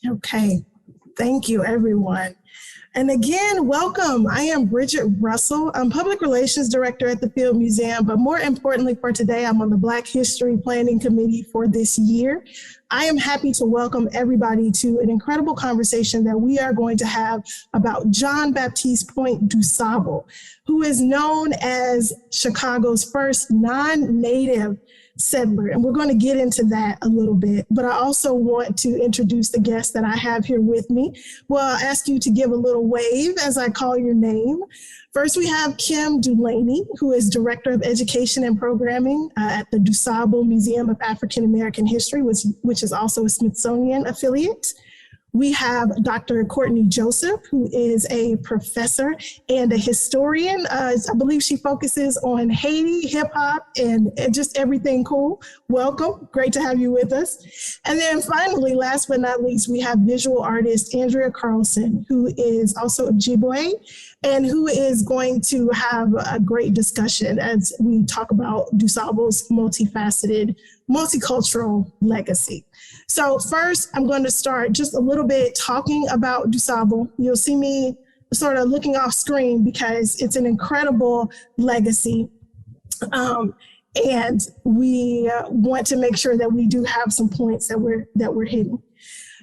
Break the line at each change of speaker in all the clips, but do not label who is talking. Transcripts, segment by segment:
Okay. Thank you, everyone. And again, welcome. I am Bridgette Russell. I'm Public Relations Director at the Field Museum, but more importantly for today, I'm on the Black History Planning Committee for this year. I am happy to welcome everybody to an incredible conversation that we are going to have about Jean Baptiste Pointe DuSable, who is known as Chicago's first non-native settler. And we're going to get into that a little bit, but I also want to introduce the guests that I have here with me. Well, I'll ask you to give a little wave as I call your name. First, we have Kim Dulaney, who is Director of Education and Programming at the DuSable Museum of African American History, which is also a Smithsonian affiliate. We have Dr. Courtney Joseph, who is a professor and a historian. I believe she focuses on Haiti, hip hop, and just everything cool. Welcome, great to have you with us. And then finally, last but not least, we have visual artist Andrea Carlson, who is also Ojibwe, and who is going to have a great discussion as we talk about DuSable's multifaceted, multicultural legacy. So first, I'm going to start just a little bit talking about DuSable. You'll see me sort of looking off screen because it's an incredible legacy. And we want to make sure that we do have some points that we're hitting.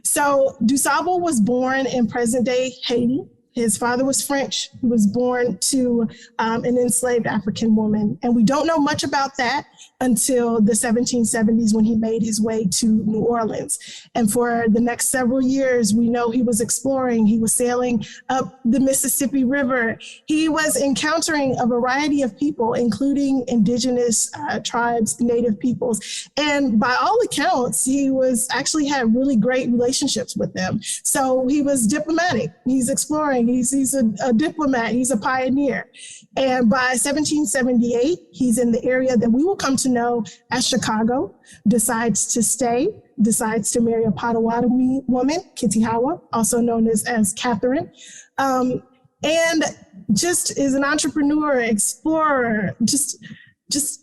So DuSable was born in present-day Haiti. His father was French. He was born to an enslaved African woman. And we don't know much about that until the 1770s when he made his way to New Orleans. And for the next several years, we know he was exploring. He was sailing up the Mississippi River. He was encountering a variety of people, including indigenous tribes, native peoples. And by all accounts, he was actually had really great relationships with them. So he was diplomatic. He's exploring. He's a diplomat. He's a pioneer. And by 1778, he's in the area that we will come to know as Chicago, decides to stay, decides to marry a Potawatomi woman, Kitihawa, also known as Catherine, and just is an entrepreneur, explorer, just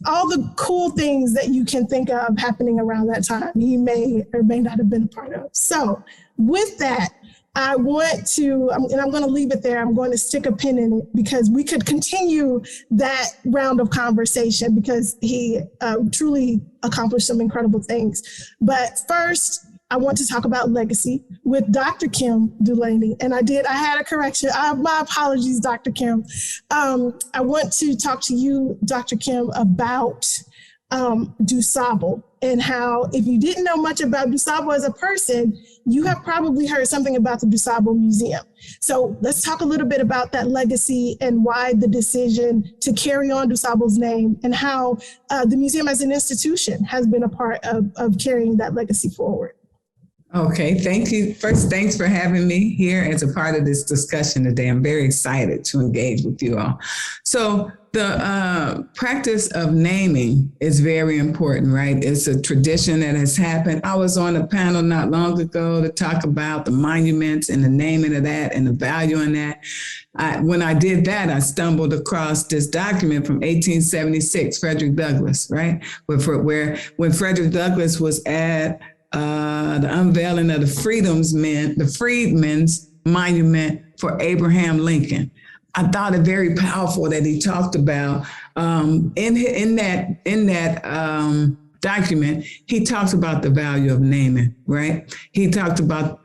all the cool things that you can think of happening around that time, he may or may not have been a part of. So with that, I want to, and I'm going to leave it there. I'm going to stick a pin in it because we could continue that round of conversation because he truly accomplished some incredible things. But first, I want to talk about legacy with Dr. Kim Dulaney. And I had a correction. My apologies, Dr. Kim. I want to talk to you, Dr. Kim, about DuSable and how, if you didn't know much about DuSable as a person, you have probably heard something about the DuSable Museum. So let's talk a little bit about that legacy and why the decision to carry on DuSable's name and how the museum as an institution has been a part of carrying that legacy forward.
Okay, thank you. First, thanks for having me here as a part of this discussion today. I'm very excited to engage with you all. So the practice of naming is very important, right? It's a tradition that has happened. I was on a panel not long ago to talk about the monuments and the naming of that and the value in that. When I did that, I stumbled across this document from 1876, Frederick Douglass, right? Where when Frederick Douglass was at the unveiling of the Freedmen's Monument for Abraham Lincoln. I thought it very powerful that he talked about in that document. He talks about the value of naming, right? I'll talk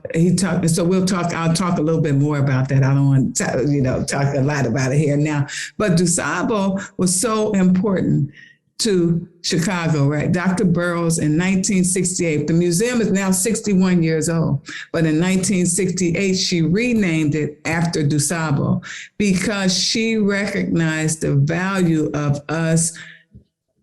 a little bit more about that. I don't want to, talk a lot about it here now. But DuSable was so important to Chicago, right? Dr. Burroughs in 1968, the museum is now 61 years old, but in 1968, she renamed it after DuSable because she recognized the value of us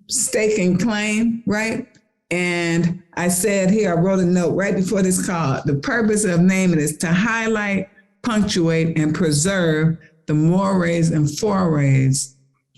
staking claim, right? And I said here, I wrote a note right before this call, the purpose of naming is to highlight, punctuate, and preserve the mores and forays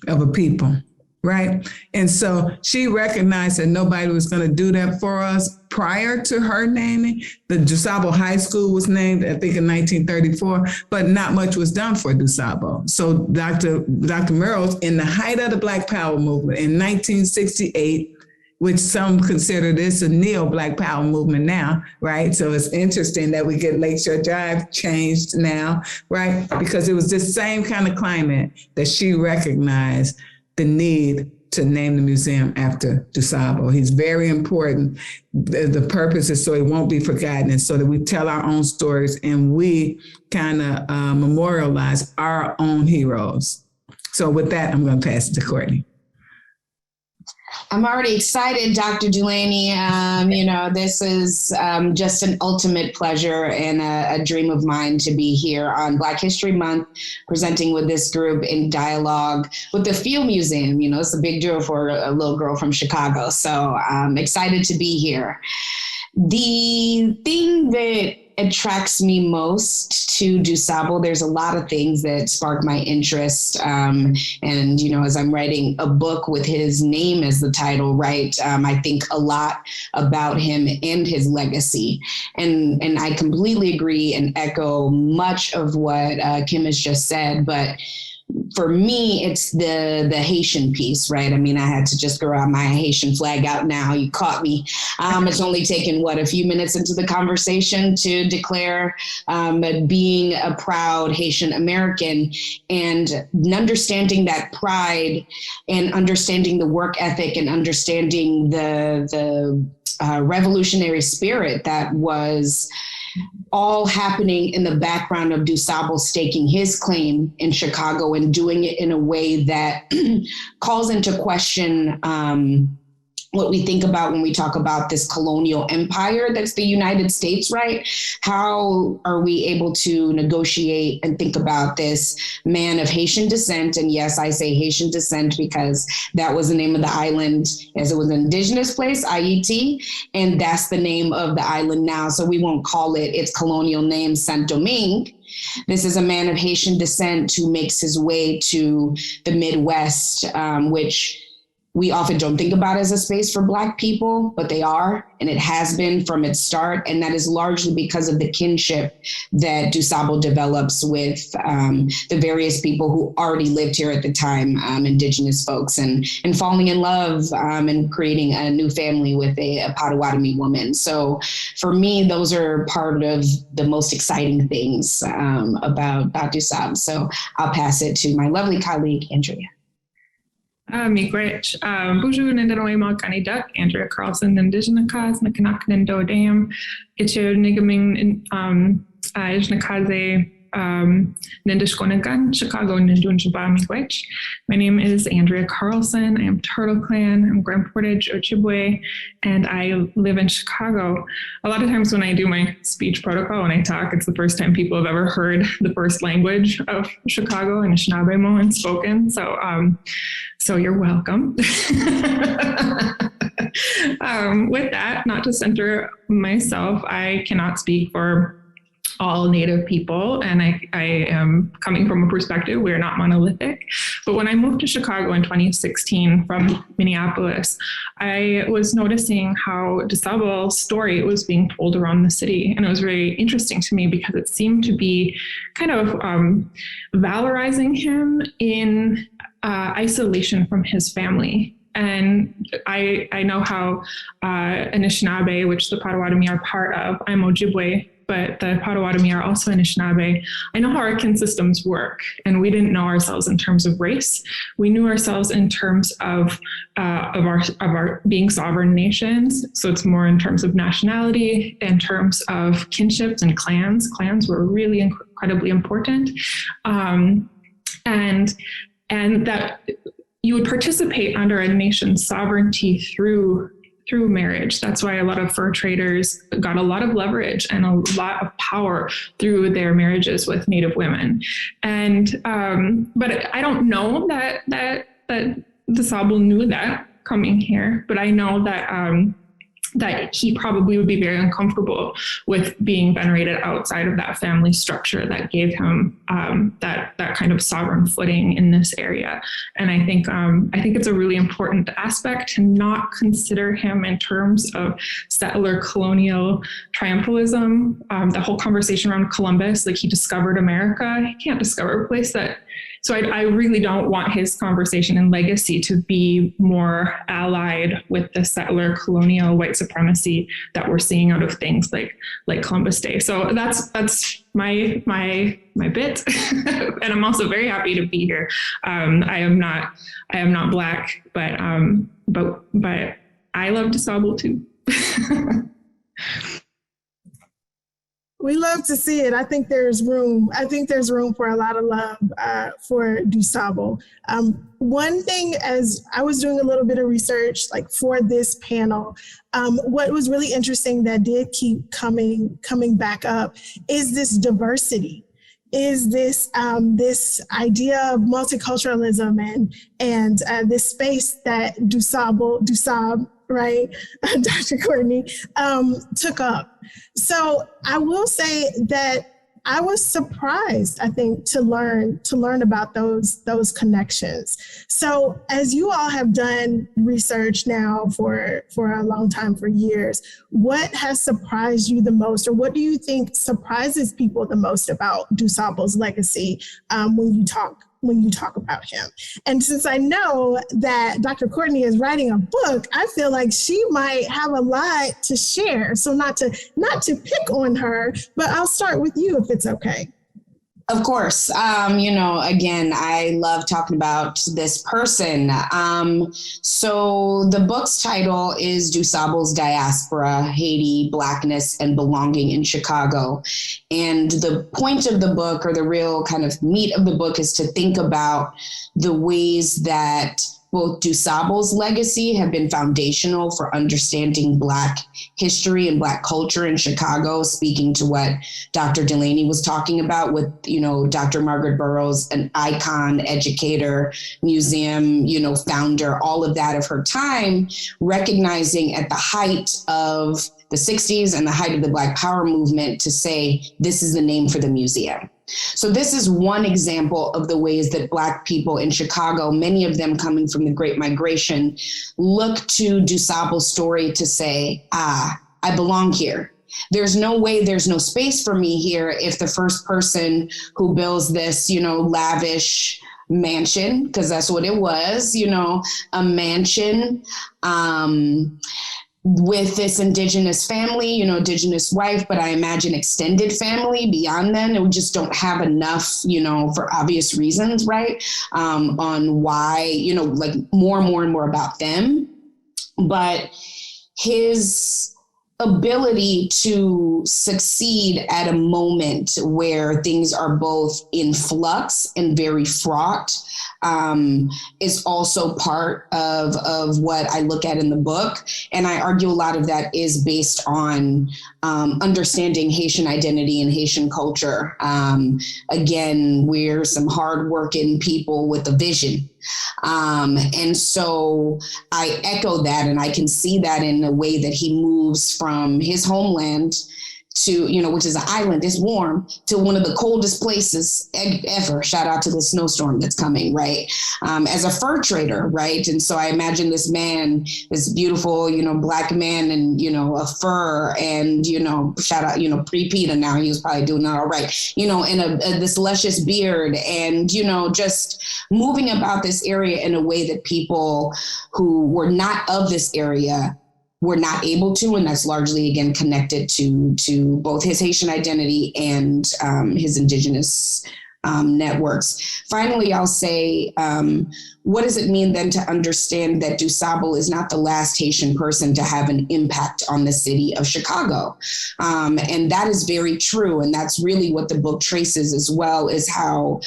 of a people. Right. And so she recognized that nobody was going to do that for us prior to her naming. The DuSable High School was named, I think, in 1934, but not much was done for DuSable. So Dr. Burroughs, in the height of the Black Power movement in 1968, which some consider this a neo-Black power movement now, right? So it's interesting that we get Lakeshore Drive changed now, right? Because it was this same kind of climate that she recognized the need to name the museum after DuSable. He's very important. The purpose is so it won't be forgotten, and so that we tell our own stories and we kind of memorialize our own heroes. So with that, I'm going to pass it to Courtney.
I'm already excited, Dr. Dulaney. This is just an ultimate pleasure and a dream of mine to be here on Black History Month, presenting with this group in dialogue with the Field Museum. It's a big deal for a little girl from Chicago. So I'm excited to be here. The thing that attracts me most to DuSable, there's a lot of things that spark my interest. As I'm writing a book with his name as the title, right, I think a lot about him and his legacy. And I completely agree and echo much of what Kim has just said, but for me, it's the Haitian piece, right? I mean, I had to just throw out my Haitian flag out now. You caught me. It's only taken, a few minutes into the conversation to declare being a proud Haitian American, and understanding that pride and understanding the work ethic and understanding the revolutionary spirit that was all happening in the background of DuSable staking his claim in Chicago and doing it in a way that calls into question what we think about when we talk about this colonial empire that's the United States, right? How are we able to negotiate and think about this man of Haitian descent? And yes, I say Haitian descent because that was the name of the island as it was an indigenous place, IET, and that's the name of the island now. So we won't call it its colonial name, Saint-Domingue. This is a man of Haitian descent who makes his way to the Midwest, which we often don't think about as a space for Black people, but they are, and it has been from its start. And that is largely because of the kinship that DuSable develops with the various people who already lived here at the time, indigenous folks, and falling in love and creating a new family with a Potawatomi woman. So for me, those are part of the most exciting things about DuSable. So I'll pass it to my lovely colleague, Andrea.
Miigwech. Bonjour, Nindanoima Kanidak, Andrea Carlson, Indigenous, Nakanak Nindo Dam, Itcho Nigaming, Ijnakaze, Nindishkonagan, Chicago, Nindunjaba, Miigwech. My name is Andrea Carlson. I am Turtle Clan. I'm Grand Portage, Ojibwe, and I live in Chicago. A lot of times when I do my speech protocol, when I talk, it's the first time people have ever heard the first language of Chicago, Anishinaabe and spoken. So you're welcome. With that, not to center myself, I cannot speak for all Native people, and I am coming from a perspective, we're not monolithic. But when I moved to Chicago in 2016 from Minneapolis, I was noticing how DuSable's story was being told around the city. And it was very interesting to me because it seemed to be kind of valorizing him in isolation from his family. And I know how Anishinaabe, which the Potawatomi are part of, I'm Ojibwe, but the Potawatomi are also Anishinaabe. I know how our kin systems work, and we didn't know ourselves in terms of race. We knew ourselves in terms of our being sovereign nations. So it's more in terms of nationality, in terms of kinships and clans. Clans were really incredibly important, and that you would participate under a nation's sovereignty through marriage. That's why a lot of fur traders got a lot of leverage and a lot of power through their marriages with Native women. And but I don't know that DuSable knew that coming here, but I know that he probably would be very uncomfortable with being venerated outside of that family structure that gave him that kind of sovereign footing in this area. And I think it's a really important aspect to not consider him in terms of settler colonial triumphalism. The whole conversation around Columbus, like he discovered America. He can't discover a place that So I really don't want his conversation and legacy to be more allied with the settler colonial white supremacy that we're seeing out of things like Columbus Day. So that's my bit. And I'm also very happy to be here. I am not Black, but I love DuSable too.
We love to see it. I think there's room for a lot of love for DuSable. One thing, as I was doing a little bit of research, like for this panel, what was really interesting that did keep coming back up is this diversity. Is this this idea of multiculturalism and this space that DuSable, right, Dr. Courtney, took up. So I will say that I was surprised, I think, to learn about those connections. So as you all have done research now for a long time, for years, what has surprised you the most, or what do you think surprises people the most about DuSable's legacy when you talk about him? And since I know that Dr. Courtney is writing a book, I feel like she might have a lot to share. So not to pick on her, but I'll start with you if it's okay.
Of course. Again, I love talking about this person. So the book's title is DuSable's Diaspora, Haiti, Blackness, and Belonging in Chicago. And the point of the book, or the real kind of meat of the book, is to think about the ways that both DuSable's legacy have been foundational for understanding Black history and Black culture in Chicago, speaking to what Dr. Dulaney was talking about with, Dr. Margaret Burroughs, an icon, educator, museum, founder, all of that of her time, recognizing at the height of the 60s and the height of the Black Power movement to say, this is the name for the museum. So this is one example of the ways that Black people in Chicago, many of them coming from the Great Migration, look to DuSable's story to say, I belong here. There's no way, there's no space for me here if the first person who builds this, lavish mansion, because that's what it was, a mansion, with this Indigenous family, Indigenous wife, but I imagine extended family beyond then. We just don't have enough, for obvious reasons, right? On why, like more and more about them. But his ability to succeed at a moment where things are both in flux and very fraught is also part of what I look at in the book. And I argue a lot of that is based on understanding Haitian identity and Haitian culture. Again, we're some hardworking people with a vision. And so I echo that, and I can see that in the way that he moves from his homeland to, which is an island, it's warm, to one of the coldest places ever. Shout out to the snowstorm that's coming, right? As a fur trader, right? And so I imagine this man, this beautiful, Black man and, a fur and, shout out, pre-PETA now, he was probably doing that all right, and this luscious beard and, just moving about this area in a way that people who were not of this area were not able to, and that's largely, again, connected to both his Haitian identity and his Indigenous networks. Finally, I'll say, what does it mean then to understand that DuSable is not the last Haitian person to have an impact on the city of Chicago? And that is very true. And that's really what the book traces as well, is how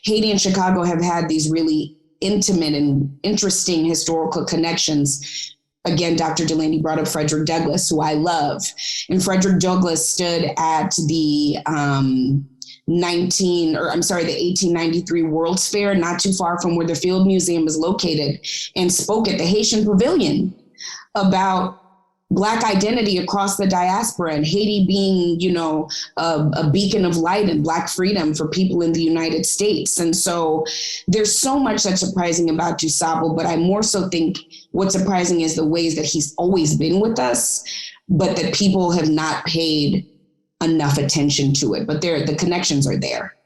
Haiti and Chicago have had these really intimate and interesting historical connections. Again, Dr. Dulaney brought up Frederick Douglass, who I love. And Frederick Douglass stood at the 1893 World's Fair, not too far from where the Field Museum is located, and spoke at the Haitian Pavilion about Black identity across the diaspora and Haiti being, a beacon of light and Black freedom for people in the United States. And so there's so much that's surprising about DuSable, but I more so think what's surprising is the ways that he's always been with us, but that people have not paid enough attention to it. But the connections are there.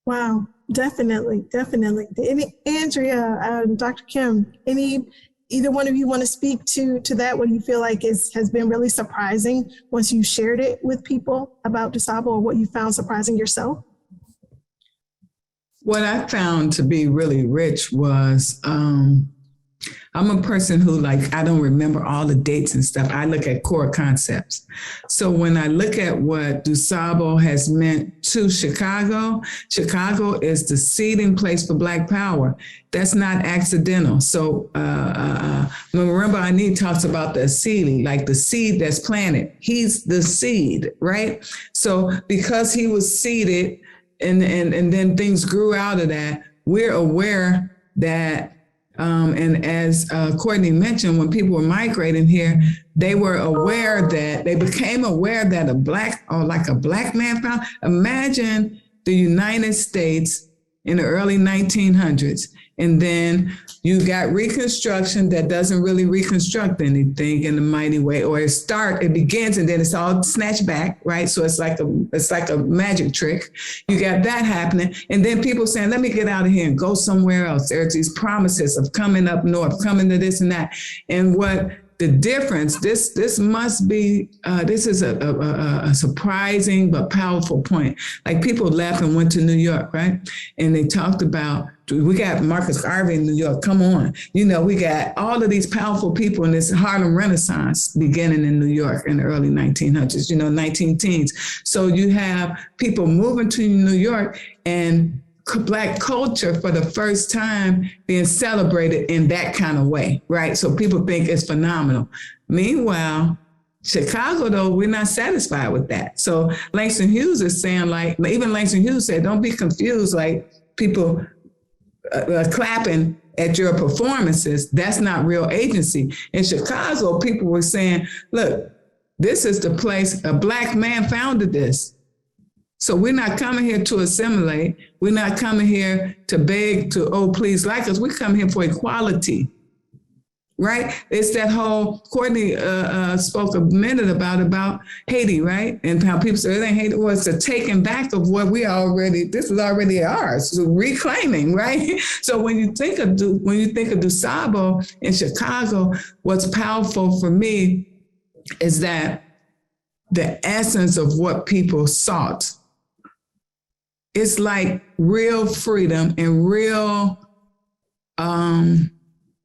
Wow, definitely. Andrea, Dr. Kim, either one of you want to speak to that? What do you feel like has been really surprising once you shared it with people about DuSable, or what you found surprising yourself?
What I found to be really rich was, I'm a person who, like, I don't remember all the dates and stuff. I look at core concepts. So when I look at what DuSable has meant to Chicago, Chicago is the seeding place for Black power. That's not accidental. So remember, Ani talks about the seedling, like the seed that's planted. He's the seed, right? So because he was seeded and then things grew out of that, we're aware that and as Courtney mentioned, when people were migrating here, they were aware that they became aware that a Black man found. Imagine the United States in the early 1900s. And then you got Reconstruction that doesn't really reconstruct anything in a mighty way, or it begins and then it's all snatched back, right? So it's like a magic trick. You got that happening. And then people saying, let me get out of here and go somewhere else. There's these promises of coming up north, coming to this and that. And what the difference, this must be, this is a surprising but powerful point. Like, people left and went to New York, right? And they talked about, we got Marcus Garvey in New York, come on. You know, we got all of these powerful people in this Harlem Renaissance beginning in New York in the early 1900s, 19 teens. So you have people moving to New York and Black culture for the first time being celebrated in that kind of way, right? So people think it's phenomenal. Meanwhile, Chicago, though, we're not satisfied with that. So Langston Hughes is saying, like, even Langston Hughes said, don't be confused, like people clapping at your performances. That's not real agency. In Chicago, people were saying, look, this is the place, a Black man founded this. So we're not coming here to assimilate. We're not coming here to beg to, oh, please like us. We come here for equality, right? It's that whole, Courtney spoke a minute about Haiti, right? And how people say it ain't Haiti. Well, it's a taking back of what this is already ours, so reclaiming, right? So when you think of DuSable in Chicago, what's powerful for me is that the essence of what people sought. It's like real freedom and real,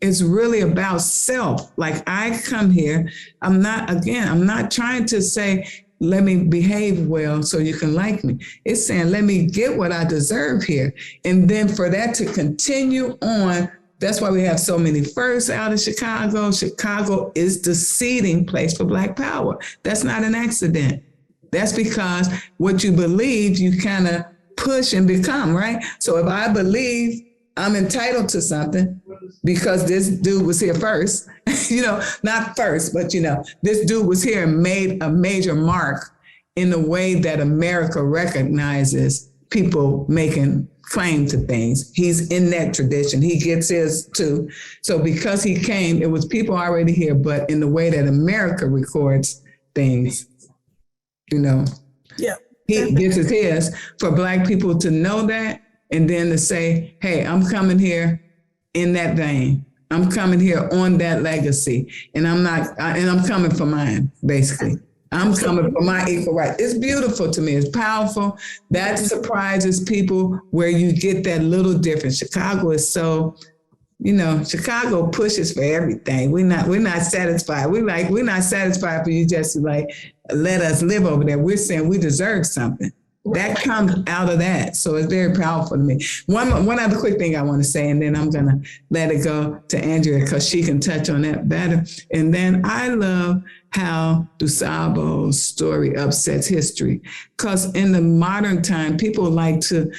it's really about self. Like, I come here, I'm not trying to say, let me behave well so you can like me. It's saying, let me get what I deserve here. And then for that to continue on, that's why we have so many firsts out of Chicago. Chicago is the seeding place for Black power. That's not an accident. That's because what you believe, you kind of push and become, right? So if I believe I'm entitled to something because this dude was here first, not first, but this dude was here and made a major mark in the way that America recognizes people making claim to things. He's in that tradition. He gets his too. So because he came, it was people already here, but in the way that America records things,
Yeah.
This is his, for Black people to know that, and then to say, hey, I'm coming here in that vein. I'm coming here on that legacy, and I'm coming for mine, basically. I'm coming for my equal right. It's beautiful to me. It's powerful. That surprises people where you get that little difference. Chicago is so, Chicago pushes for everything. We're not satisfied. We're not satisfied for you just to let us live over there. We're saying we deserve something. That comes out of that. So it's very powerful to me. One other quick thing I want to say, and then I'm going to let it go to Andrea because she can touch on that better. And then I love how DuSable's story upsets history. Because in the modern time, people like to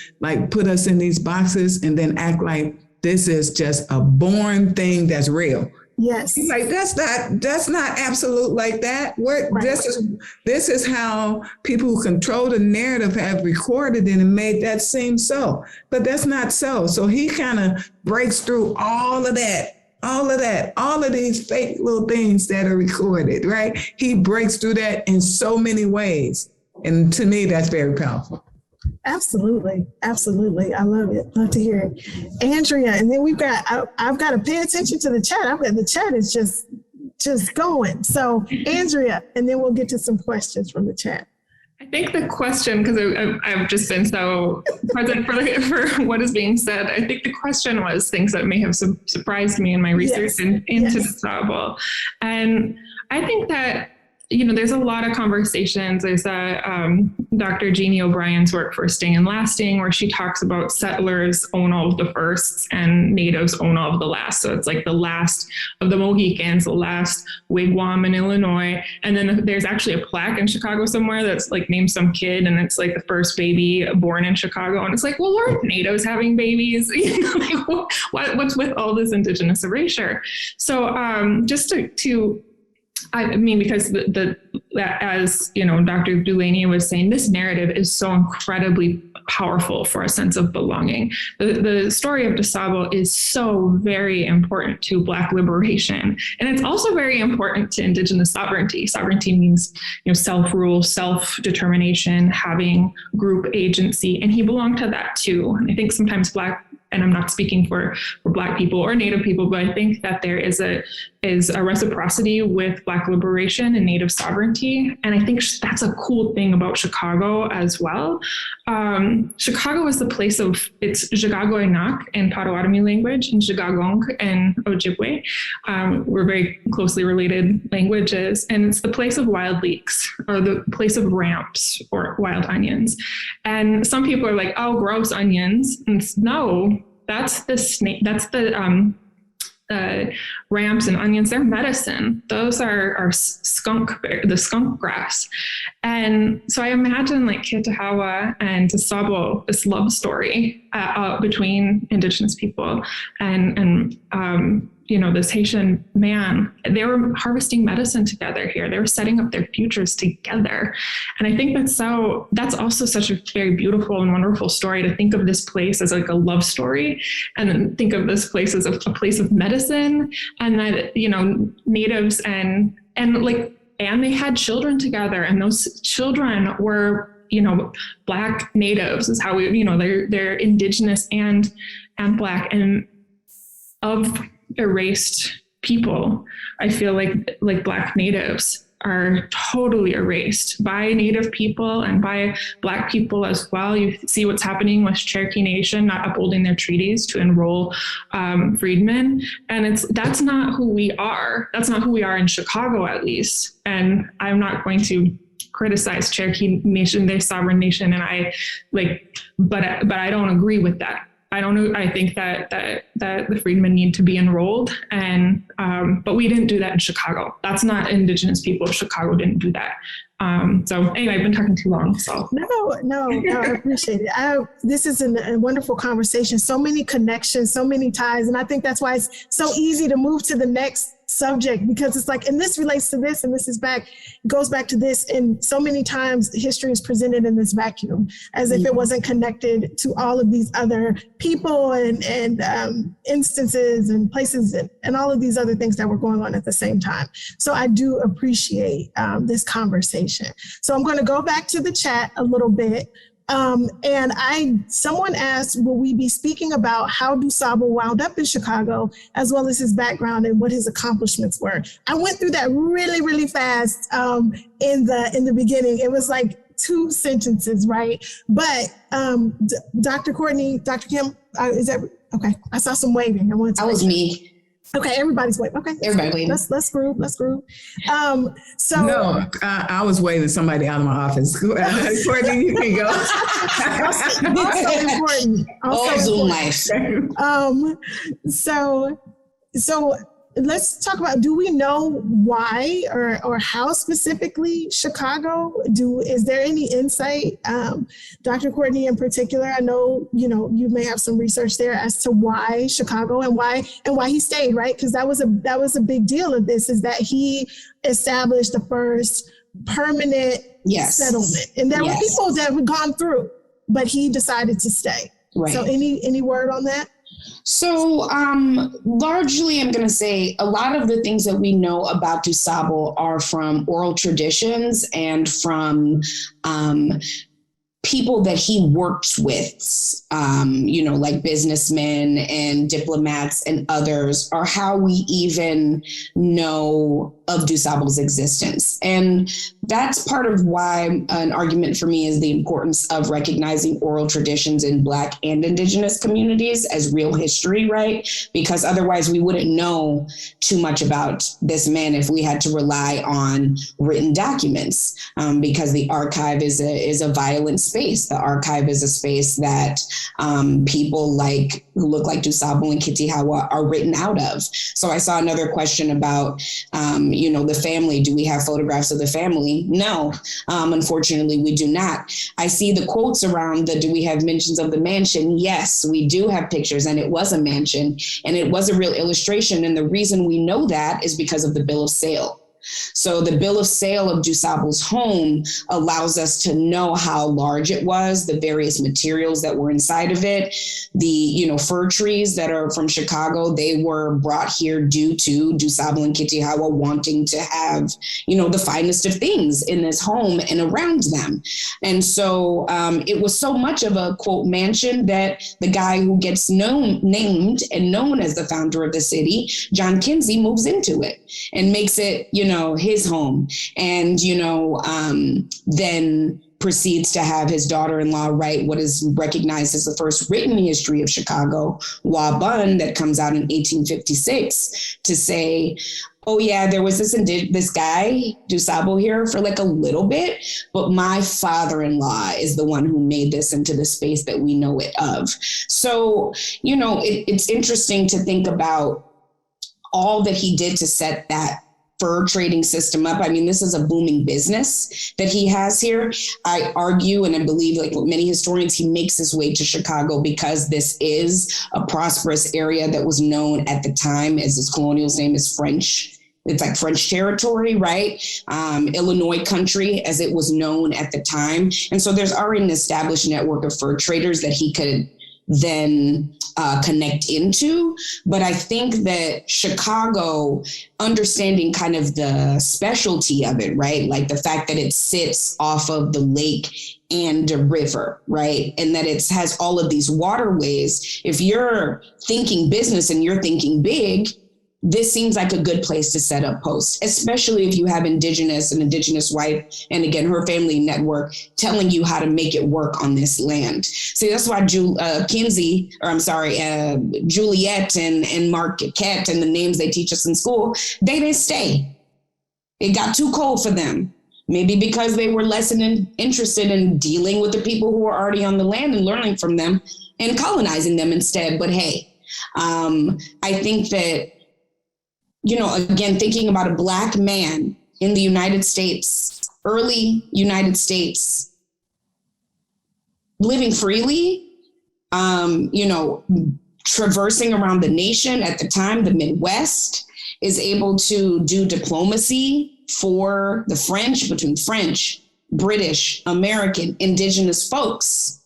put us in these boxes and then act like this is just a born thing that's real.
Yes.
Like, that's not absolute like that. Right. This is how people who control the narrative have recorded it and made that seem so. But that's not so. So he kind of breaks through all of these fake little things that are recorded, right? He breaks through that in so many ways. And to me, that's very powerful.
Absolutely. Absolutely. I love it. Love to hear it. Andrea, and then I've got to pay attention to the chat. The chat is just going. So Andrea, and then we'll get to some questions from the chat.
I think the question, because I've just been so present for what is being said, I think the question was things that may have surprised me in my research into DuSable. And I think that, there's a lot of conversations. There's Dr. Jeannie O'Brien's work, Firsting and Lasting, where she talks about settlers own all of the firsts and natives own all of the last. So it's like the last of the Mohicans, the last wigwam in Illinois. And then there's actually a plaque in Chicago somewhere that's like named some kid, and it's like the first baby born in Chicago. And it's like, well, weren't natives having babies? What's with all this indigenous erasure? So just to because as Dr. Dulaney was saying, this narrative is so incredibly powerful for a sense of belonging. The story of DuSable is so very important to Black liberation, and it's also very important to Indigenous sovereignty. Sovereignty means self-rule, self-determination, having group agency, and he belonged to that too. And I think sometimes Black, and I'm not speaking for Black people or Native people, but I think that there is a reciprocity with Black liberation and Native sovereignty. And I think that's a cool thing about Chicago as well. Chicago is the place of, it's Jagagoinak in Potawatomi language and Jagagong and Ojibwe. We're very closely related languages. And it's the place of wild leeks, or the place of ramps or wild onions. And some people are like, oh, gross onions. And no, that's the snake. That's the ramps and onions. They're medicine. Those are the skunk grass. And so I imagine like Kitahawa and DuSable, this love story between Indigenous people and this Haitian man. They were harvesting medicine together here. They were setting up their futures together. And I think that's also such a very beautiful and wonderful story, to think of this place as like a love story, and then think of this place as a place of medicine, and that, natives and they had children together, and those children were, Black natives is how we, they're Indigenous and Black, and of erased people. I feel like Black natives are totally erased by Native people and by Black people as well. You see what's happening with Cherokee Nation not upholding their treaties to enroll freedmen. And that's not who we are. That's not who we are in Chicago, at least. And I'm not going to criticize Cherokee Nation, their sovereign nation. And but I don't agree with that. I don't know. I think that the freedmen need to be enrolled, but we didn't do that in Chicago. That's not Indigenous people. Chicago didn't do that. So anyway, I've been talking too long. So
no, I appreciate it. This is a wonderful conversation. So many connections, so many ties, and I think that's why it's so easy to move to the next subject, because it's like, and this relates to this, and this goes back to this. And so many times history is presented in this vacuum, as if it wasn't connected to all of these other people and instances and places and all of these other things that were going on at the same time. So I do appreciate this conversation. So I'm going to go back to the chat a little bit. Someone asked, will we be speaking about how DuSable wound up in Chicago, as well as his background and what his accomplishments were? I went through that really, really fast in the beginning. It was like 2 sentences, right? But Dr. Courtney, Dr. Kim, is that okay? I saw some waving.
That was me.
Okay, everybody's waving. Okay,
everybody waving.
Let's groove. So
no, I was waving somebody out of my office. Courtney, you can go.
also important.
Zoom life.
So let's talk about, do we know why or how specifically Chicago? Is there any insight? Dr. Courtney in particular, I know, you may have some research there as to why Chicago and why he stayed, right? Because that was a big deal of this, is that he established the first permanent settlement. And there were people that had gone through, but he decided to stay. Right. So any word on that?
So largely, I'm going to say a lot of the things that we know about DuSable are from oral traditions and from people that he works with, like businessmen and diplomats and others, are how we even know of DuSable's existence. And that's part of why an argument for me is the importance of recognizing oral traditions in Black and Indigenous communities as real history, right? Because otherwise we wouldn't know too much about this man if we had to rely on written documents, because the archive is a violent space. The archive is a space that people who look like DuSable and Kitihawa are written out of. So I saw another question about, the family. Do we have photographs of the family? No, unfortunately, we do not. I see the quotes around do we have mentions of the mansion? Yes, we do have pictures, and it was a mansion, and it was a real illustration. And the reason we know that is because of the bill of sale. So the bill of sale of DuSable's home allows us to know how large it was, the various materials that were inside of it. The, fir trees that are from Chicago, they were brought here due to DuSable and Kitihawa wanting to have, the finest of things in this home and around them. And so it was so much of a, quote, mansion that the guy who gets named and known as the founder of the city, John Kinsey, moves into it and makes it, his home, and, then proceeds to have his daughter-in-law write what is recognized as the first written history of Chicago, Wa Bun, that comes out in 1856, to say, oh yeah, there was this guy, DuSable, here for a little bit, but my father-in-law is the one who made this into the space that we know it of. So, it's interesting to think about all that he did to set that fur trading system up. I mean, this is a booming business that he has here. I argue, and I believe, like many historians, he makes his way to Chicago because this is a prosperous area that was known at the time as his colonial's name is French. It's like French territory, right? Illinois country, as it was known at the time. And so there's already an established network of fur traders that he could then connect into. But I think that Chicago, understanding kind of the specialty of it, right? Like the fact that it sits off of the lake and a river, right? And that it has all of these waterways. If you're thinking business and you're thinking big, this seems like a good place to set up posts, especially if you have an indigenous wife, and again, her family network telling you how to make it work on this land. See, that's why Juliet and Marquette and the names they teach us in school, they didn't stay. It got too cold for them. Maybe because they were less interested in dealing with the people who were already on the land and learning from them and colonizing them instead. But hey, I think that, again, thinking about a Black man in the United States, early United States, living freely, traversing around the nation at the time, the Midwest, is able to do diplomacy for the French, between French, British, American, indigenous folks,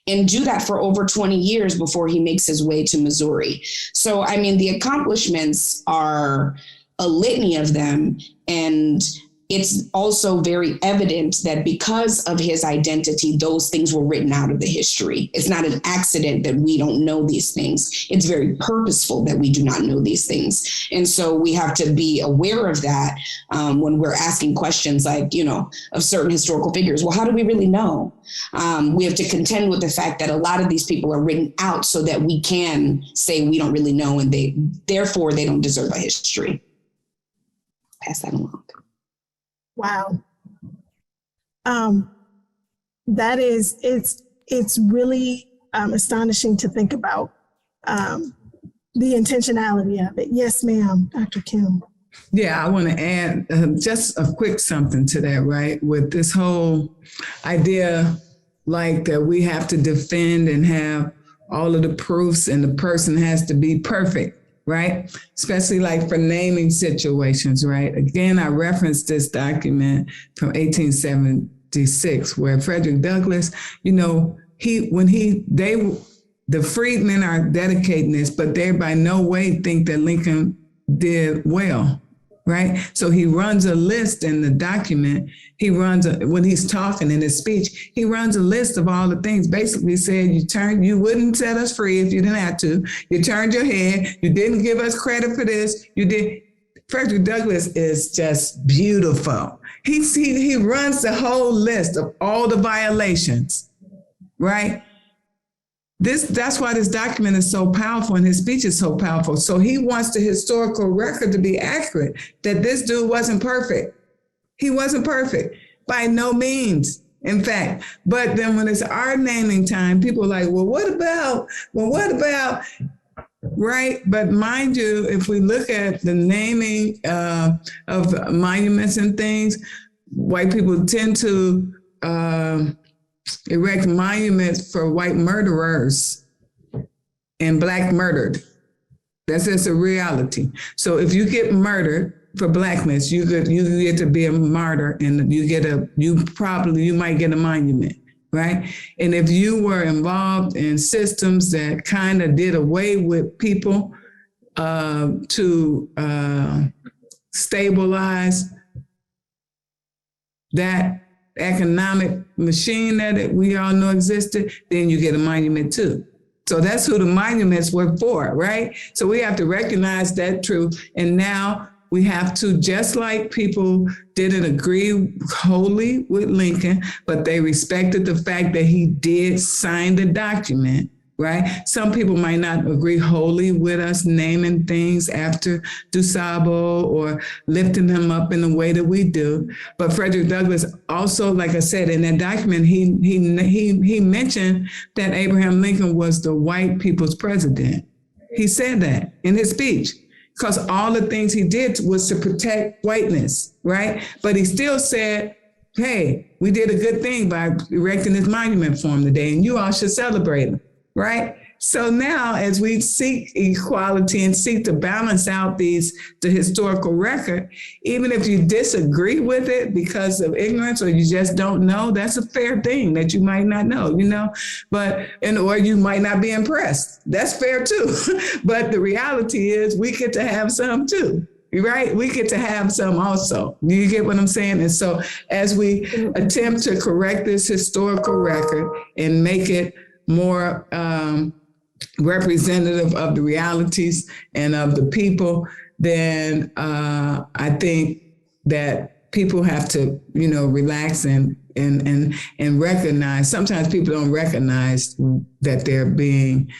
and do that for over 20 years before he makes his way to Missouri. So, I mean, the accomplishments are a litany of them. And it's also very evident that because of his identity, those things were written out of the history. It's not an accident that we don't know these things. It's very purposeful that we do not know these things. And so we have to be aware of that when we're asking questions like, of certain historical figures. Well, how do we really know? We have to contend with the fact that a lot of these people are written out so that we can say we don't really know, and therefore they don't deserve a history. Pass that along.
Wow. It's really astonishing to think about the intentionality of it. Yes, ma'am, Dr. Kim.
Yeah, I want to add just a quick something to that, right? With this whole idea like that we have to defend and have all of the proofs and the person has to be perfect, right? Especially like for naming situations, right? Again, I referenced this document from 1876 where Frederick Douglass, the freedmen are dedicating this, but they by no way think that Lincoln did well right? So he runs a list in the document. When he's talking in his speech, he runs a list of all the things. Basically said, you wouldn't set us free if you didn't have to. You turned your head. You didn't give us credit for this. You did. Frederick Douglass is just beautiful. He runs the whole list of all the violations, right? That's why this document is so powerful and his speech is so powerful. So he wants the historical record to be accurate, that this dude wasn't perfect. He wasn't perfect by no means, in fact. But then when it's our naming time, people are like, well, what about? Right? But mind you, if we look at the naming of monuments and things, white people tend to erect monuments for white murderers and Black murdered. That's just a reality. So if you get murdered for Blackness, you get to be a martyr, and you might get a monument, right? And if you were involved in systems that kind of did away with people to stabilize that economic machine that we all know existed, then you get a monument too. So that's who the monuments were for, right? So we have to recognize that truth. And now we have to, just like people didn't agree wholly with Lincoln, but they respected the fact that he did sign the document, right? Some people might not agree wholly with us naming things after DuSable or lifting him up in the way that we do. But Frederick Douglass also, like I said, in that document, he mentioned that Abraham Lincoln was the white people's president. He said that in his speech, because all the things he did was to protect whiteness, right? But he still said, hey, we did a good thing by erecting this monument for him today, and you all should celebrate him. Right? So now, as we seek equality and seek to balance out the historical record, even if you disagree with it because of ignorance or you just don't know, that's a fair thing that you might not know, or you might not be impressed. That's fair too. But the reality is we get to have some too. Right? We get to have some also. You get what I'm saying? And so as we attempt to correct this historical record and make it more representative of the realities and of the people, then I think that people have to, relax and recognize. Sometimes people don't recognize that they're being,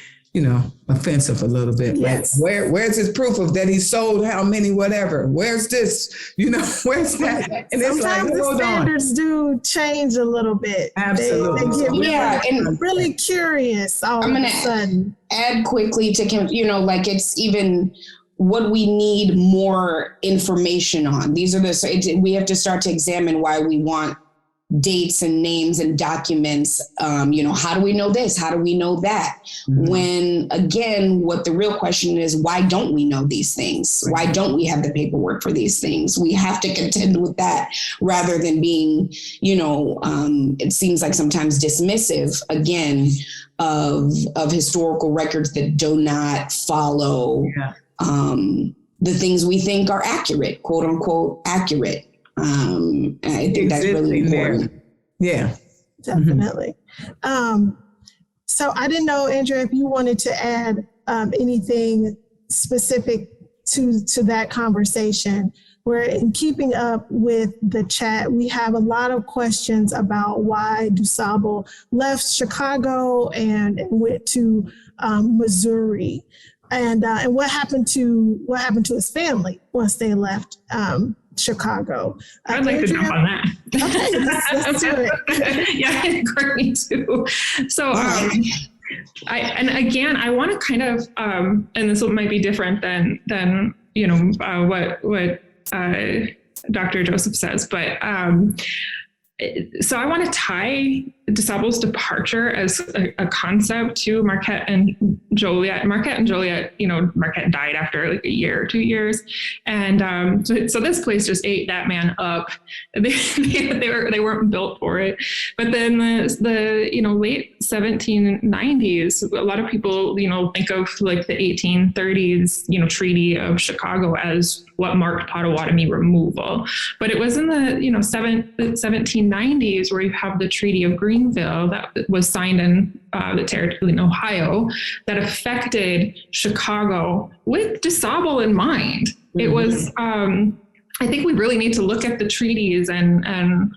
offensive a little bit.
Yes.
Like, where's his proof of that he sold how many whatever? Where's this? Where's that? And it's
sometimes
like,
the
hold
standards
on.
do change a little bit.
Absolutely.
They get really curious all of a sudden.
Add quickly to, it's even what we need more information on. These are we have to start to examine why we want dates and names and documents. How do we know this? How do we know that? Mm-hmm. When, again, what the real question is, why don't we know these things? Why don't we have the paperwork for these things? We have to contend with that rather than being, it seems like sometimes dismissive, again, of historical records that do not follow the things we think are accurate, quote unquote, accurate. I think that's really important.
Yeah,
definitely. So I didn't know, Andrea, if you wanted to add anything specific to that conversation. We're in keeping up with the chat. We have a lot of questions about why DuSable left Chicago and went to Missouri, and what happened to his family once they left Chicago.
I'd like to jump on that.
Okay, let's do it.
Yeah, and Courtney too. So, I want to kind of, and this might be different than what Dr. Joseph says, but so I want to tie DuSable's departure as a concept to Marquette and Joliet. Marquette, Marquette died after like a year or 2 years. And so this place just ate that man up. They weren't built for it. But then the late 1790s, a lot of people, think of like the 1830s, Treaty of Chicago as what marked Potawatomi removal. But it was in the 1790s where you have the Treaty of Greenville that was signed in the territory in Ohio that affected Chicago with DuSable in mind. Mm-hmm. It was, I think we really need to look at the treaties and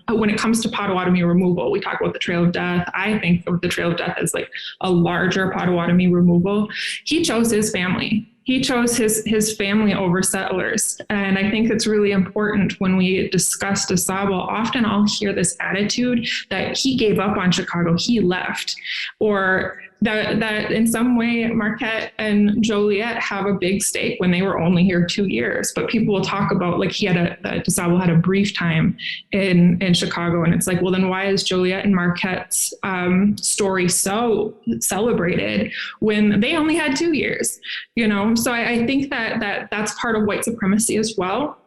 when it comes to Potawatomi removal, we talk about the Trail of Death. I think of the Trail of Death as like a larger Potawatomi removal. He chose his family. He chose his family over settlers. And I think it's really important when we discuss DuSable, often I'll hear this attitude that he gave up on Chicago, he left, or that in some way Marquette and Joliet have a big stake when they were only here 2 years. But people will talk about like DuSable had a brief time in Chicago, and it's like, well, then why is Joliet and Marquette's story so celebrated when they only had 2 years? So I think that's part of white supremacy as well.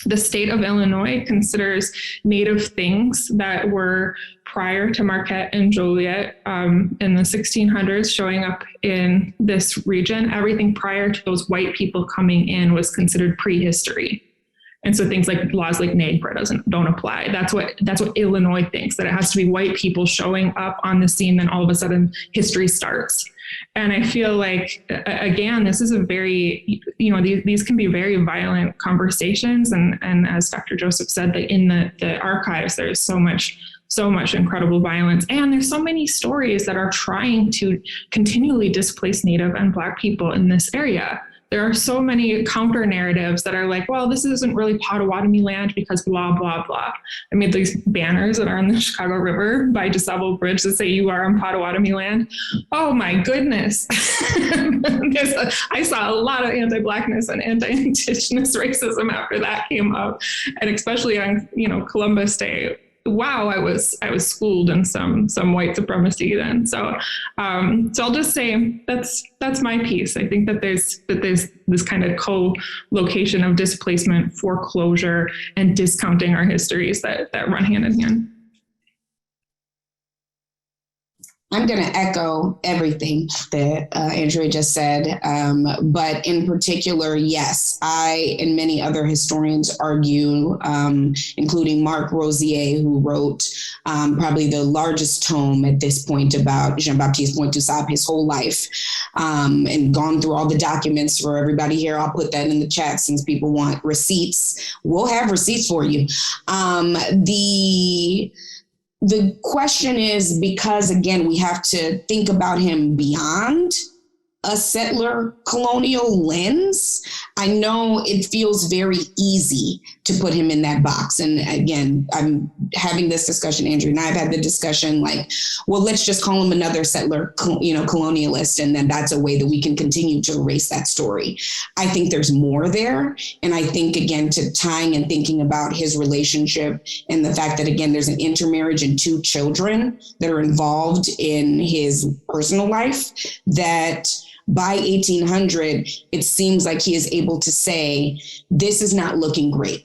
The state of Illinois considers Native things that were prior to Marquette and Joliet in the 1600s showing up in this region. Everything prior to those white people coming in was considered prehistory. And so things like laws like NAGPRA don't apply. That's what Illinois thinks, that it has to be white people showing up on the scene, then all of a sudden history starts. And I feel like, again, this is a very, these can be very violent conversations. And as Dr. Joseph said, that in the archives, there's so much incredible violence. And there's so many stories that are trying to continually displace Native and Black people in this area. There are so many counter narratives that are like, well, this isn't really Potawatomi land because blah, blah, blah. I made these banners that are on the Chicago River by DuSable Bridge that say you are on Potawatomi land. Oh my goodness. I saw a lot of anti-Blackness and anti-Indigenous racism after that came up. And especially on, Columbus Day. Wow, I was schooled in some white supremacy then. So I'll just say that's my piece. I think that there's this kind of co-location of displacement, foreclosure, and discounting our histories that run hand in hand.
I'm going to echo everything that Andrea just said, but in particular, yes, I and many other historians argue, including Marc Rosier, who wrote probably the largest tome at this point about Jean Baptiste Pointe DuSable his whole life, and gone through all the documents for everybody here. I'll put that in the chat since people want receipts. We'll have receipts for you. The question is, because again, we have to think about him beyond a settler colonial lens. I know it feels very easy to put him in that box. And again, I'm having this discussion, Andrew and I have had the discussion like, well, let's just call him another settler, colonialist. And then that's a way that we can continue to erase that story. I think there's more there. And I think, again, to tying and thinking about his relationship and the fact that, again, there's an intermarriage and 2 children that are involved in his personal life, that by 1800, it seems like he is able to say, this is not looking great.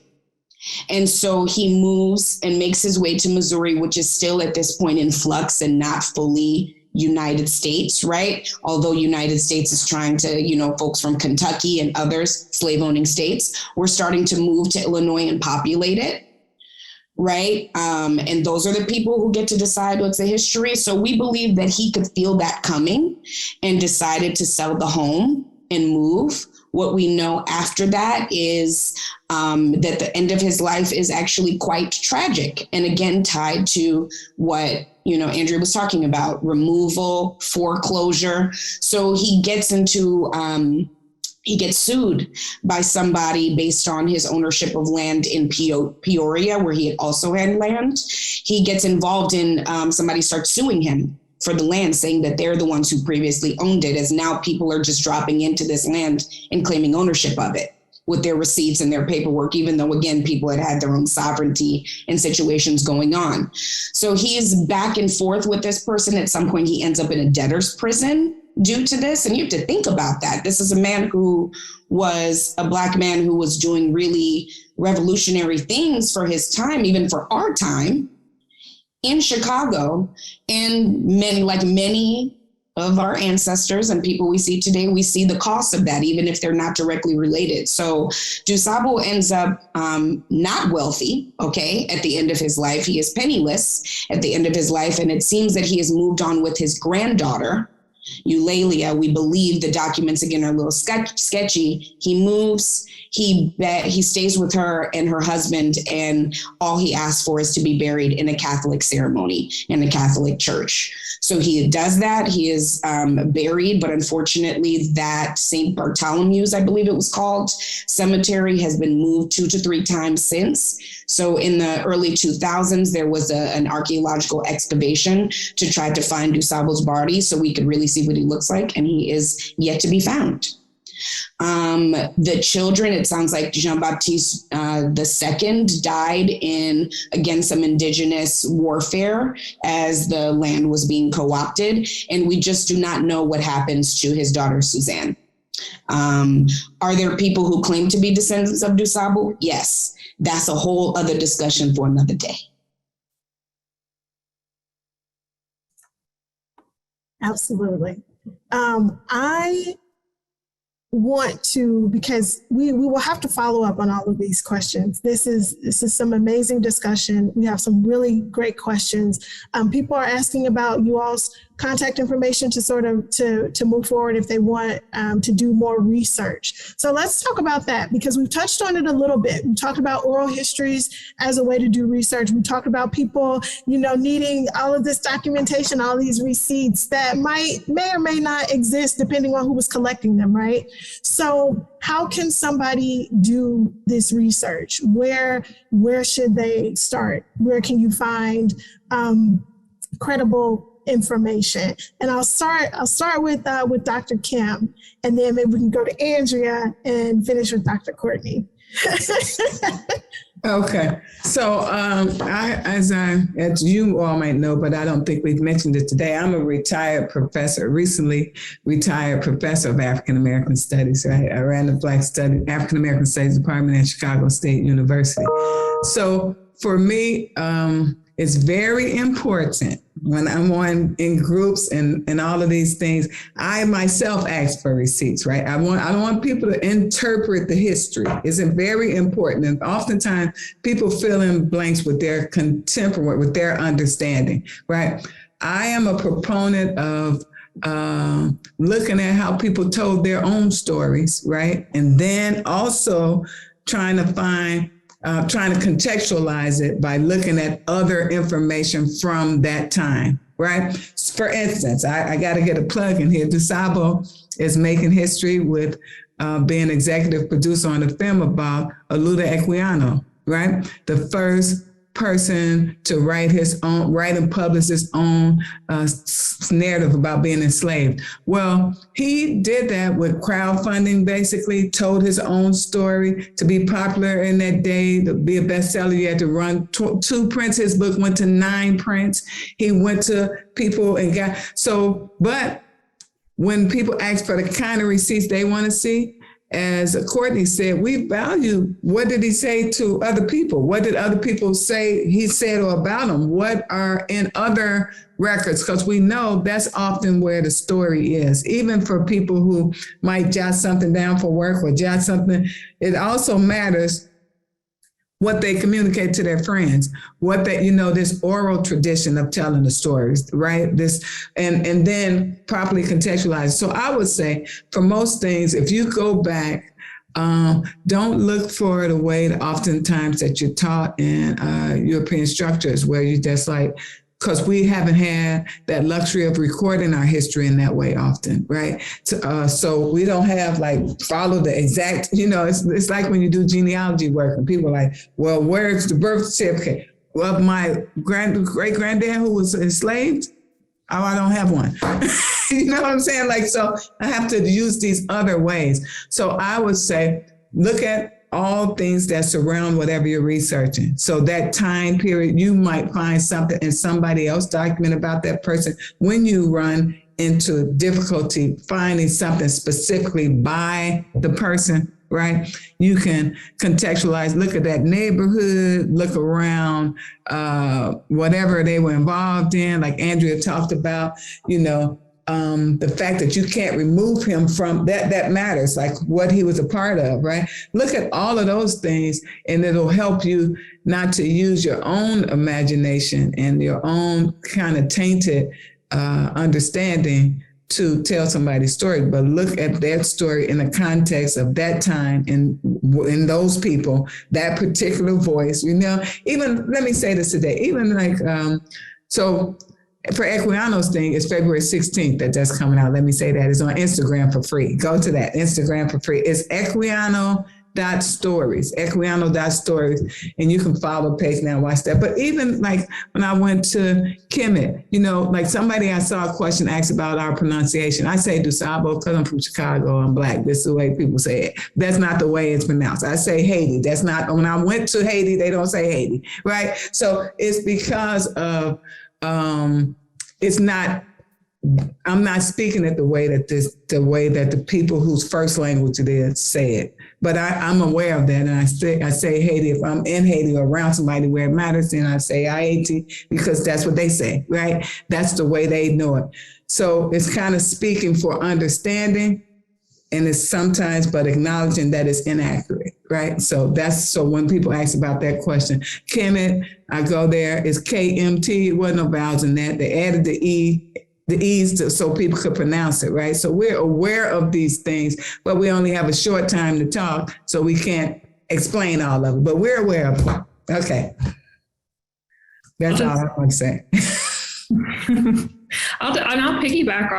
And so he moves and makes his way to Missouri, which is still at this point in flux and not fully United States, right? Although United States is trying to, folks from Kentucky and others, slave-owning states, we're starting to move to Illinois and populate it. Right. And those are the people who get to decide what's the history. So we believe that he could feel that coming and decided to sell the home and move. What we know after that is that the end of his life is actually quite tragic. And again, tied to what, Andrea was talking about, removal, foreclosure. So he gets into he gets sued by somebody based on his ownership of land in Peoria, where he had also had land. He gets involved in, somebody starts suing him for the land, saying that they're the ones who previously owned it, as now people are just dropping into this land and claiming ownership of it with their receipts and their paperwork, even though, again, people had their own sovereignty and situations going on. So he's back and forth with this person. At some point, he ends up in a debtor's prison due to this. And you have to think about that. This is a man who was a Black man who was doing really revolutionary things for his time, even for our time, in Chicago. And many of our ancestors and people we see today, we see the cost of that, even if they're not directly related. So DuSable ends up not wealthy, okay, at the end of his life. He is penniless at the end of his life. And it seems that he has moved on with his granddaughter, Eulalia. We believe the documents, again, are a little sketchy. He moves, he stays with her and her husband, and all he asks for is to be buried in a Catholic ceremony in a Catholic church. So he does that. He is buried, but unfortunately that St. Bartholomew's, I believe it was called, cemetery has been moved 2 to 3 times since. So in the early 2000s, there was an archaeological excavation to try to find DuSable's body so we could really see what he looks like, and he is yet to be found. The children, it sounds like Jean Baptiste II died in, again, some indigenous warfare as the land was being co-opted. And we just do not know what happens to his daughter, Suzanne. Are there people who claim to be descendants of DuSable? Yes. That's a whole other discussion for another day.
Absolutely. I want to, because we will have to follow up on all of these questions. This is some amazing discussion. We have some really great questions. People are asking about you all's contact information to sort of to move forward if they want to do more research. So let's talk about that, because we've touched on it a little bit. We talked about oral histories as a way to do research. We talked about people, needing all of this documentation, all these receipts that may or may not exist depending on who was collecting them, right? So how can somebody do this research? Where should they start? Where can you find credible information? And I'll start with Dr. Kim, and then maybe we can go to Andrea and finish with Dr. Courtney.
Okay, so as you all might know, but I don't think we've mentioned it today, I'm a retired professor, recently retired professor of African American Studies. Right? I ran the African American Studies Department at Chicago State University. So for me, it's very important when I'm in groups and all of these things. I myself ask for receipts, right? I don't want people to interpret the history. It's very important. And oftentimes people fill in blanks with their contemporary, with their understanding, right? I am a proponent of looking at how people told their own stories, right? And then also trying to contextualize it by looking at other information from that time, right? For instance, I got to get a plug in here. DuSable is making history with being executive producer on a film about Oluda Equiano, right? The first person to write and publish his own narrative about being enslaved. Well, he did that with crowdfunding, basically told his own story to be popular in that day, to be a bestseller. You had to run 2 prints. His book went to 9 prints. He went to people and but when people ask for the kind of receipts they want to see, as Courtney said, we value what did he say to other people? What did other people say he said or about him? What are in other records? Because we know that's often where the story is. Even for people who might jot something down for work or jot something, it also matters what they communicate to their friends, what they, this oral tradition of telling the stories, right? This, and then properly contextualize. So I would say for most things, if you go back, don't look for the way that oftentimes that you're taught in European structures where you just because we haven't had that luxury of recording our history in that way often, right? So we don't have follow the exact, it's like when you do genealogy work and people are like, well, where's the birth certificate? Well, my great-granddad who was enslaved, I don't have one. You know what I'm saying? So I have to use these other ways. So I would say, look at all things that surround whatever you're researching. So that time period, you might find something in somebody else document about that person. When you run into difficulty finding something specifically by the person, right? You can contextualize, look at that neighborhood, look around whatever they were involved in, like Andrea talked about, the fact that you can't remove him from that matters, like what he was a part of, right? Look at all of those things, and it'll help you not to use your own imagination and your own kind of tainted understanding to tell somebody's story, but look at that story in the context of that time and in those people, that particular voice, even, let me say this today, even like, so for Equiano's thing, it's February 16th that's coming out. Let me say that. It's on Instagram for free. Go to that, Instagram for free. It's Equiano.stories, and you can follow the page now, watch that. But even like when I went to Kemet, like somebody I saw a question asked about our pronunciation. I say DuSable because I'm from Chicago, I'm Black. This is the way people say it. That's not the way it's pronounced. I say Haiti. That's not, when I went to Haiti, they don't say Haiti, right? So it's because of, it's not, I'm not speaking it the way that the people whose first language it is say it. But I'm aware of that, and I say Haiti. If I'm in Haiti or around somebody where it matters, then I say Haiti because that's what they say, right? That's the way they know it. So it's kind of speaking for understanding, and it's sometimes but acknowledging that it's inaccurate, right? So when people ask about that question, Kemet, I go there. It's KMT. It wasn't no vowels in that. They added the E's so people could pronounce it, right? So we're aware of these things, but we only have a short time to talk, so we can't explain all of it, but we're aware of them. Okay. That's all I want to say.
I'll piggyback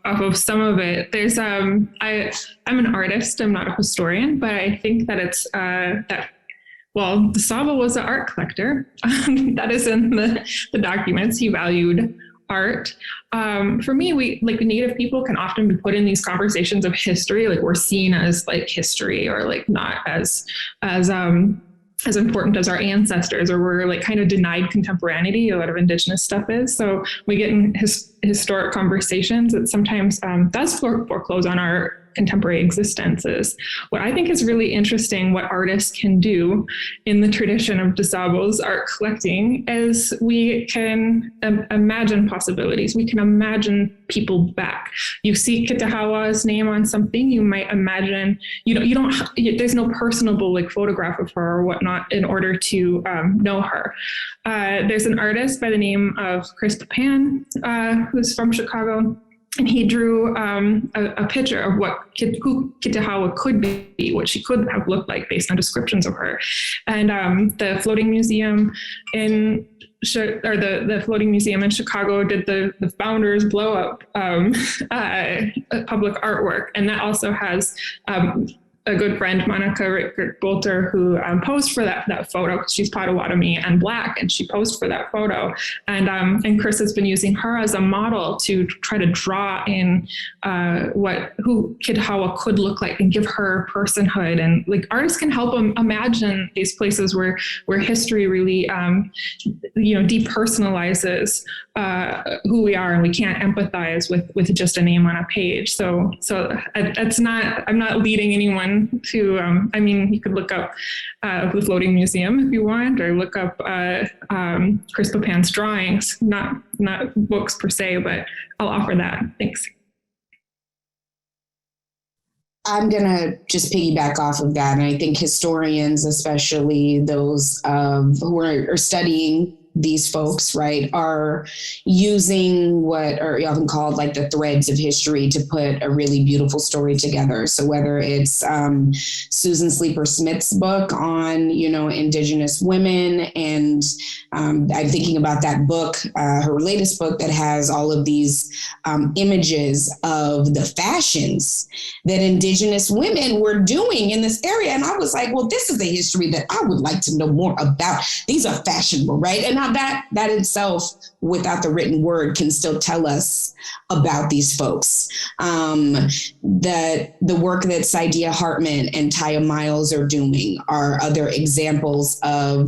off of some of it. There's I'm an artist. I'm not a historian, but I think that it's DuSable was an art collector. That is in the documents. He valued art. For me, we like Native people can often be put in these conversations of history, like we're seen as like history or like not as important as our ancestors, or we're like kind of denied contemporaneity. A lot of Indigenous stuff is. So we get in historic conversations that sometimes does foreclose on our contemporary existences. What I think is really interesting, what artists can do in the tradition of DuSable's art collecting, is we can imagine possibilities. We can imagine people back. You see Kitahawa's name on something, you might imagine, there's no personable like photograph of her or whatnot in order to know her. There's an artist by the name of Chris Papan, who's from Chicago. And he drew a picture of who Kitahawa could be, what she could have looked like based on descriptions of her. And the Floating Museum the Floating Museum in Chicago did the Founders Blow Up public artwork. And that also has a good friend, Monica Rick-Bolter, who posed for that photo, because she's Potawatomi and Black, and she posed for that photo. And Chris has been using her as a model to try to draw in who Kitahawa could look like and give her personhood. And like artists can help them imagine these places where history really, depersonalizes who we are, and we can't empathize with just a name on a page. So it's not, I'm not leading anyone to, you could look up the Floating Museum if you want, or look up Chris Papan's drawings, not books per se, but I'll offer that. Thanks.
I'm going to just piggyback off of that. And I think historians, especially those who are studying these folks, right, are using what are often called like the threads of history to put a really beautiful story together. So whether it's Susan Sleeper Smith's book on, Indigenous women, and I'm thinking about that book, her latest book that has all of these images of the fashions that Indigenous women were doing in this area. And I was like, well, this is a history that I would like to know more about. These are fashionable, right? And now that itself, without the written word, can still tell us about these folks. The work that Saidia Hartman and Taya Miles are doing are other examples of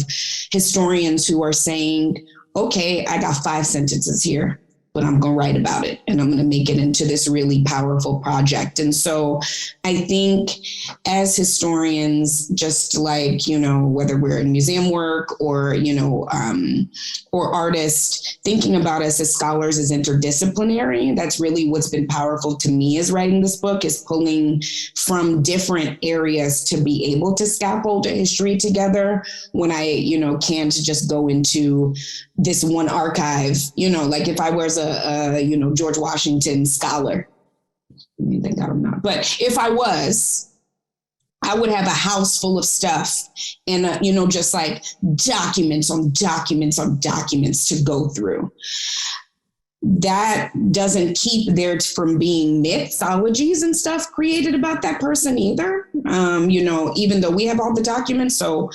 historians who are saying, okay, I got 5 sentences here. but I'm going to write about it and I'm going to make it into this really powerful project. And so I think as historians, just like, you know, whether we're in museum work or, you know, or artists, thinking about us as scholars is interdisciplinary. That's really what's been powerful to me as writing this book, is pulling from different areas to be able to scaffold a history together when I, you know, can't just go into this one archive, you know, like if I was a you know, George Washington scholar, thank God I'm not, but if I was, I would have a house full of stuff and, you know, just like documents on documents on documents to go through. That doesn't keep there from being mythologies and stuff created about that person either. You know, even though we have all the documents, so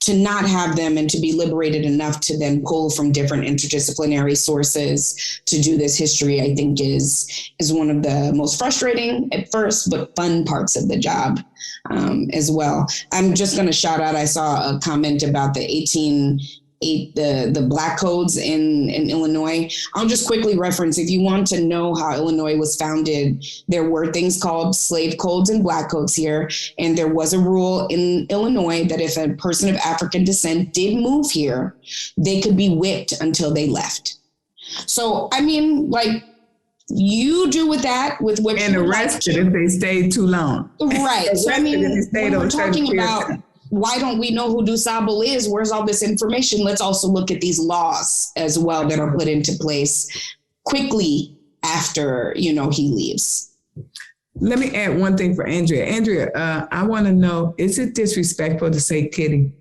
to not have them and to be liberated enough to then pull from different interdisciplinary sources to do this history, I think is one of the most frustrating at first, but fun parts of the job as well. I'm just going to shout out, I saw a comment about the Black codes in Illinois. I'll just quickly reference, if you want to know how Illinois was founded, there were things called slave codes and Black codes here. And there was a rule in Illinois that if a person of African descent did move here, they could be whipped until they left. So, I mean, like, you do with that, with what
and arrested if they stayed too long.
Right. So, I mean, when we're talking about why don't we know who DuSable is? Where's all this information? Let's also look at these laws as well that are put into place quickly after, you know, he leaves.
Let me add one thing for Andrea. Andrea, I want to know, is it disrespectful to say kitty?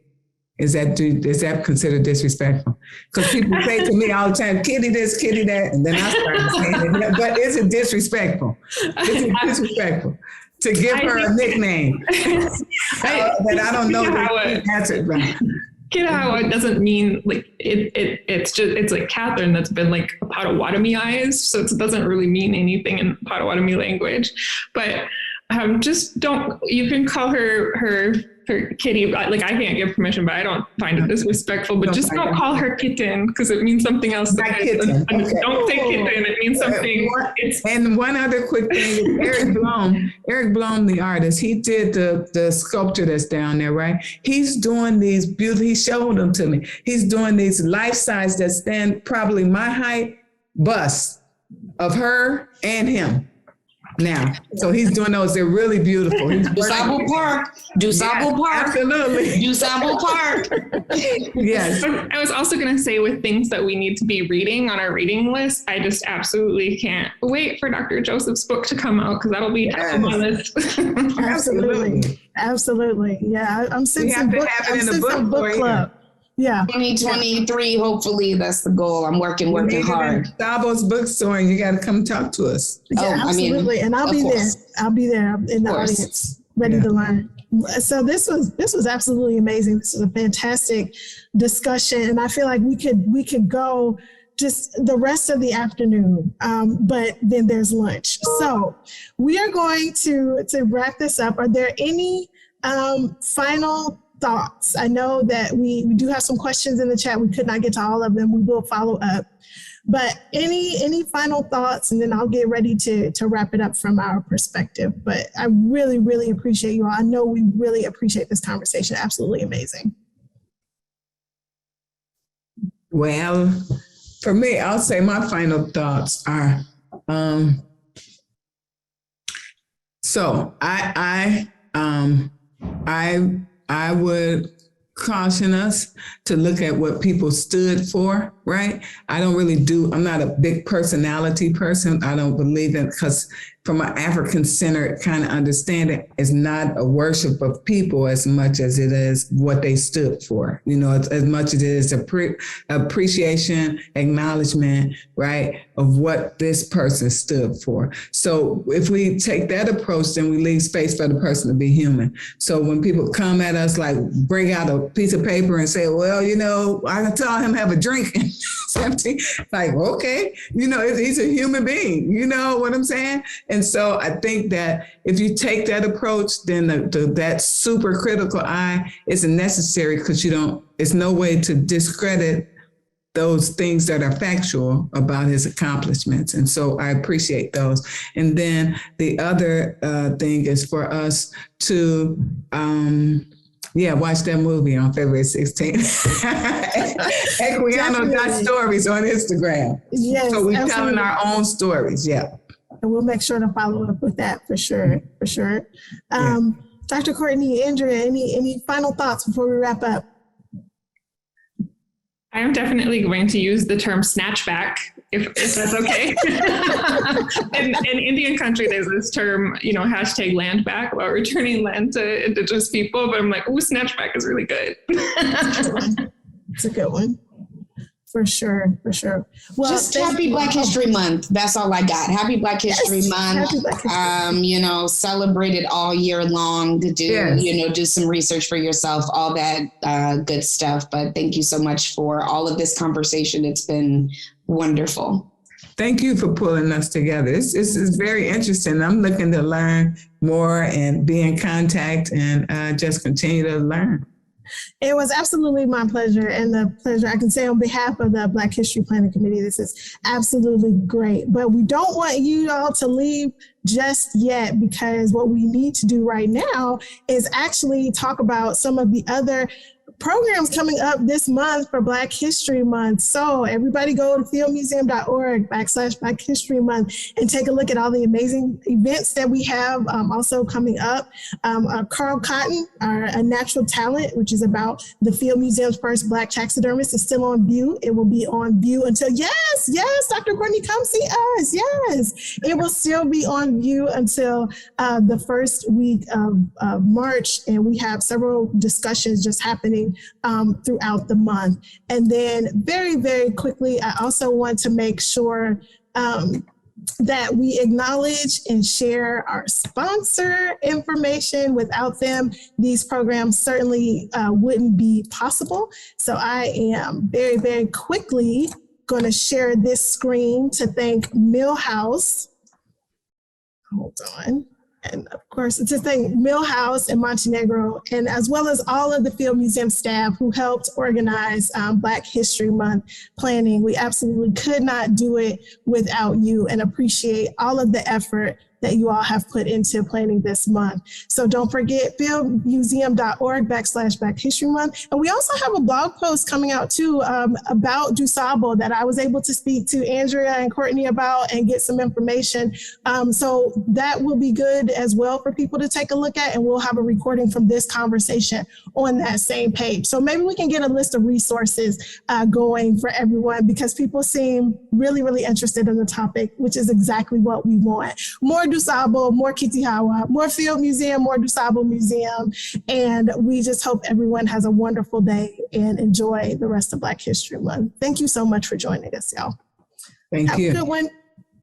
Is that considered disrespectful? Because people say to me all the time, kitty this, kitty that, and then I start saying it. But is it disrespectful? Is it disrespectful to give her a nickname that I don't know the answer right?
Kirawa doesn't mean like it's like Catherine that's been like a Potawatomi-ized, so it doesn't really mean anything in Potawatomi language. But just don't, you can call her kitty, like I can't give permission, but I don't find it disrespectful, but just don't call her kitten because it means something else.
Kitten. Okay.
Don't say kitten, it means something.
And one other quick thing, Eric Blom, the artist, he did the sculpture that's down there, right? He's doing these beautiful, he showed them to me. He's doing these life-size that stand probably my height busts of her and him. Now, so he's doing those. They're really beautiful.
DuSable Park.
Absolutely.
DuSable Park.
Yes.
I was also going to say, with things that we need to be reading on our reading list, I just absolutely can't wait for Dr. Joseph's book to come out, because that'll be top of my list.
Absolutely. Yeah, I'm sensing book club. Yeah.
2023, hopefully that's the goal. I'm working hard.
DuSable's bookstore, and you got to come talk to us.
Yeah, absolutely. And I'll be there. I'll be there in the audience, ready to learn. So this was absolutely amazing. This is a fantastic discussion, and I feel like we could go just the rest of the afternoon, but then there's lunch. So we are going to wrap this up. Are there any final thoughts? I know that we do have some questions in the chat. We could not get to all of them. We will follow up. But any final thoughts, and then I'll get ready to wrap it up from our perspective. But I really, really appreciate you all. I know we really appreciate this conversation. Absolutely amazing.
Well, for me, I'll say my final thoughts are, so I would caution us to look at what people stood for, right? I'm not a big personality person. I don't believe in, because from an African-centered kind of understanding, it's not a worship of people as much as it is what they stood for. You know, it's as much as it is appreciation, acknowledgement, right, of what this person stood for. So if we take that approach, then we leave space for the person to be human. So when people come at us, like bring out a piece of paper and say, well, you know, I can tell him have a drink and it's empty. Like, okay, you know, he's a human being. You know what I'm saying? And so I think that if you take that approach, then that super critical eye isn't necessary, because it's no way to discredit those things that are factual about his accomplishments. And so I appreciate those. And then the other thing is for us to, watch that movie on February 16th. Equiano.stories on Instagram.
Yes,
so we're
absolutely.
telling our own stories. Yeah.
And we'll make sure to follow up with that for sure. Dr. Courtney, Andrea, any final thoughts before we wrap up?
I am definitely going to use the term snatchback, if that's okay. in Indian country, there's this term, hashtag land back, about returning land to Indigenous people. But I'm like, ooh, snatchback is really good.
It's a good one. For sure. Well,
just happy Black History Month. That's all I got. Happy Black History Month.
Happy Black History.
Celebrate it all year long. To do, do some research for yourself, all that good stuff. But thank you so much for all of this conversation. It's been wonderful.
Thank you for pulling us together. This is very interesting. I'm looking to learn more and be in contact and just continue to learn.
It was absolutely my pleasure, and the pleasure I can say on behalf of the Black History Planning Committee. This is absolutely great, but we don't want you all to leave just yet, because what we need to do right now is actually talk about some of the other programs coming up this month for Black History Month. So everybody go to fieldmuseum.org/Black History Month and take a look at all the amazing events that we have also coming up. Carl Cotton, a natural talent, which is about the Field Museum's first Black taxidermist, is still on view. It will be on view until, yes, Dr. Courtney, come see us. Yes, it will still be on view until the first week of March. And we have several discussions just happening throughout the month. And then very, very quickly, I also want to make sure that we acknowledge and share our sponsor information. Without them, these programs certainly wouldn't be possible. So I am very, very quickly going to share this screen to thank Millhouse. Hold on. And of course, to thank Millhouse and Montenegro, and as well as all of the Field Museum staff who helped organize Black History Month planning. We absolutely could not do it without you, and appreciate all of the effort that you all have put into planning this month. So don't forget fieldmuseum.org/Black History Month. And we also have a blog post coming out too about DuSable that I was able to speak to Andrea and Courtney about and get some information. So that will be good as well for people to take a look at, and we'll have a recording from this conversation on that same page. So maybe we can get a list of resources going for everyone, because people seem really, really interested in the topic, which is exactly what we want. More DuSable, more Kitihawa, more Field Museum, more DuSable Museum. And we just hope everyone has a wonderful day and enjoy the rest of Black History Month. Thank you so much for joining us, y'all.
Thank you.
Have a good one.